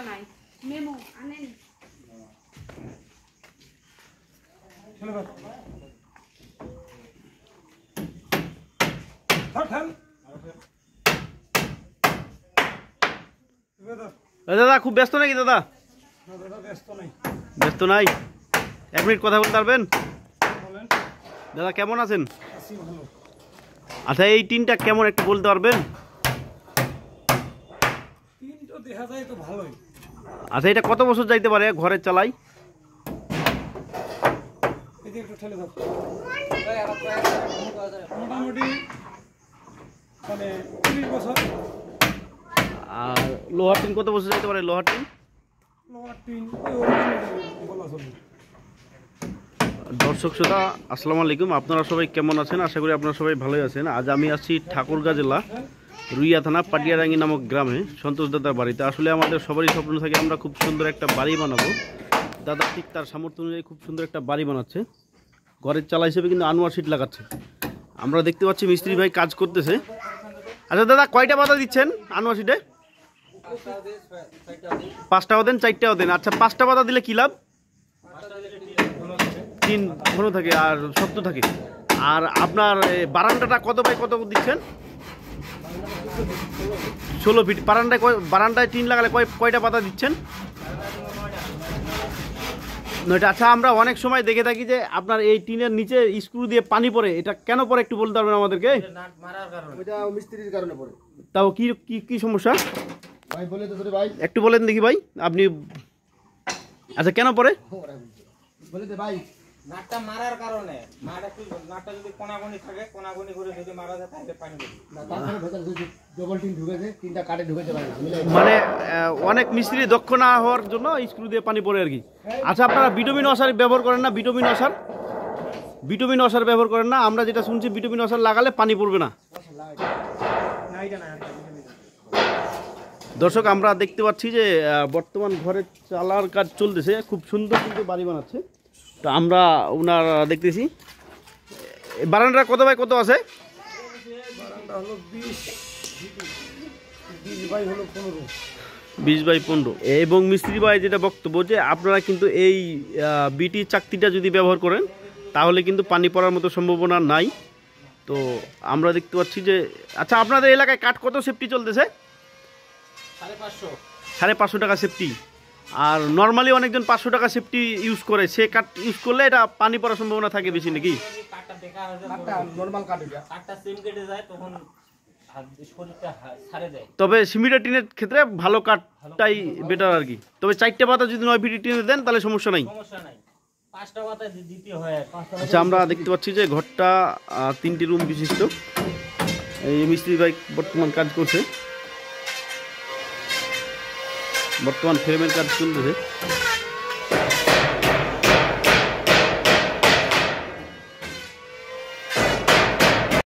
নাই মেমো আনেন দাদা খুব ব্যস্ত নাকি দাদা? ব্যস্ত নাই, 1 মিনিট কথা বলতে পারবেন? দাদা কেমন আছেন? আচ্ছা এই টিনটা কেমন একটু বলতে পারবেন? আচ্ছা এটা কত বছর যাইতে পারে ঘরে চালাই? মোটামুটি মানে 30 বছর। আর লোহার টিন কত বছর যাইতে পারে? লোহার টিন দর্শক শ্রোতা আসসালামু আলাইকুম, আপনারা সবাই কেমন আছেন? আশা করি আপনারা সবাই ভালোই আছেন। আজ আমি আছি ঠাকুরগাঁ জেলা রুইয়া থানা পাটিয়ারাঙ্গি নামক গ্রামে সন্তোষ দাদার বাড়িতে। আসলে আমাদের সবারই স্বপ্ন থাকে আমরা খুব সুন্দর একটা বাড়ি বানাবো। দাদা ঠিক তার সামর্থ্য অনুযায়ী খুব সুন্দর একটা বাড়ি বানাচ্ছে, ঘরের চালা হিসেবে কিন্তু আনোয়ার সিট লাগাচ্ছে। আমরা দেখতে পাচ্ছি মিস্ত্রি ভাই কাজ করতেছে। আচ্ছা দাদা কয়টা পাতা দিচ্ছেন আনোয়ার সিটে? 5টাও দেন 4টাও দেন। আচ্ছা 5টা পাতা দিলে কি লাভ? টিন ঘন থাকে আর শক্ত থাকে। আর আপনার বারান্দাটা কত বাই কত দিচ্ছেন? 16 ফিট। বারান্দায় টিন লাগালে কয়টা পাতা দিচ্ছেন? 9টা। আচ্ছা আমরা অনেক সময় দেখে থাকি যে আপনার এই টিনের নিচে স্ক্রু দিয়ে পানি পড়ে, এটা কেন পড়ে একটু বলতে পারবেন আমাদেরকে? মিস্ত্রির কারণে পড়ে। তাও কি কি কি সমস্যা ভাই বলে তো ভাই, একটু বলেন দেখি ভাই আপনি। আচ্ছা কেন পড়ে? বলে দে ভাই। নাটটা মারার কারণে নাটটা যদি কোনাগুনি থাকে, কোনাগুনি করে যদি মারা যায় তাহলে পানি দেবে না, তারপরে ভেতর যদি ডবল টিন ঢুকেছে, তিনটা কাটে ঢুকেছে ভাই। মানে অনেক মিস্ত্রি দক্ষ না হওয়ার জন্য স্ক্রু দিয়ে পানি পড়ে আর কি। আচ্ছা আপনারা ভিটামিন ওয়াশার ব্যবহার করেন না? ভিটামিন ওয়াশার ব্যবহার করেন না? আমরা যেটা শুনছি ভিটামিন ওয়াশার লাগালে পানি পড়বে না। দর্শক আমরা দেখতে পাচ্ছি যে বর্তমান ঘরে চালার কাজ চলতেছে, খুব সুন্দর কিন্তু বাড়ি বানাচ্ছে। তো আমরা ওনার দেখতেছি বারান্দাটা কত বাই কত আছে? বারান্দা হলো 20 বাই হলো 15। 20 বাই 15। এবং মিস্ত্রি ভাই যেটা বক্তব্য যে আপনারা কিন্তু এই বিটি চাকতিটা যদি ব্যবহার করেন তাহলে কিন্তু পানি পড়ার মতো সম্ভাবনা নাই। তো আমরা দেখতে পাচ্ছি যে আচ্ছা আপনাদের এলাকায় কাঠ কত সেফটি চলতেছে? 550 টাকা সেফটি। আর নর্মালি অনেকজন 500 টাকা সেফটি ইউজ করে, সে কাঠ ইউজ করলে এটা পানি পড়ার সম্ভাবনা থাকে বেশি নাকি? কাঠটা দেখা হয় কাঠটা নরমাল কাট এটা। কাঠটা সিম কেটে যায় তখন শরীরটা ছাড়ে যায়। তবে সিমেন্টের টিনের ক্ষেত্রে ভালো কাঠটাই বেটার আর কি। তবে 4টে পাতা যদি 9 ফিট টিনে দেন তাহলে সমস্যা নাই। সমস্যা নাই, 5টা পাতা দিতে হয়। আচ্ছা আমরা দেখতে পাচ্ছি যে ঘরটা 3টি রুম বিশিষ্ট। এই মিস্ত্রি ভাই বর্তমান কাজ করছে, বর্তমান ফ্রেমের কাজ চলতেছে।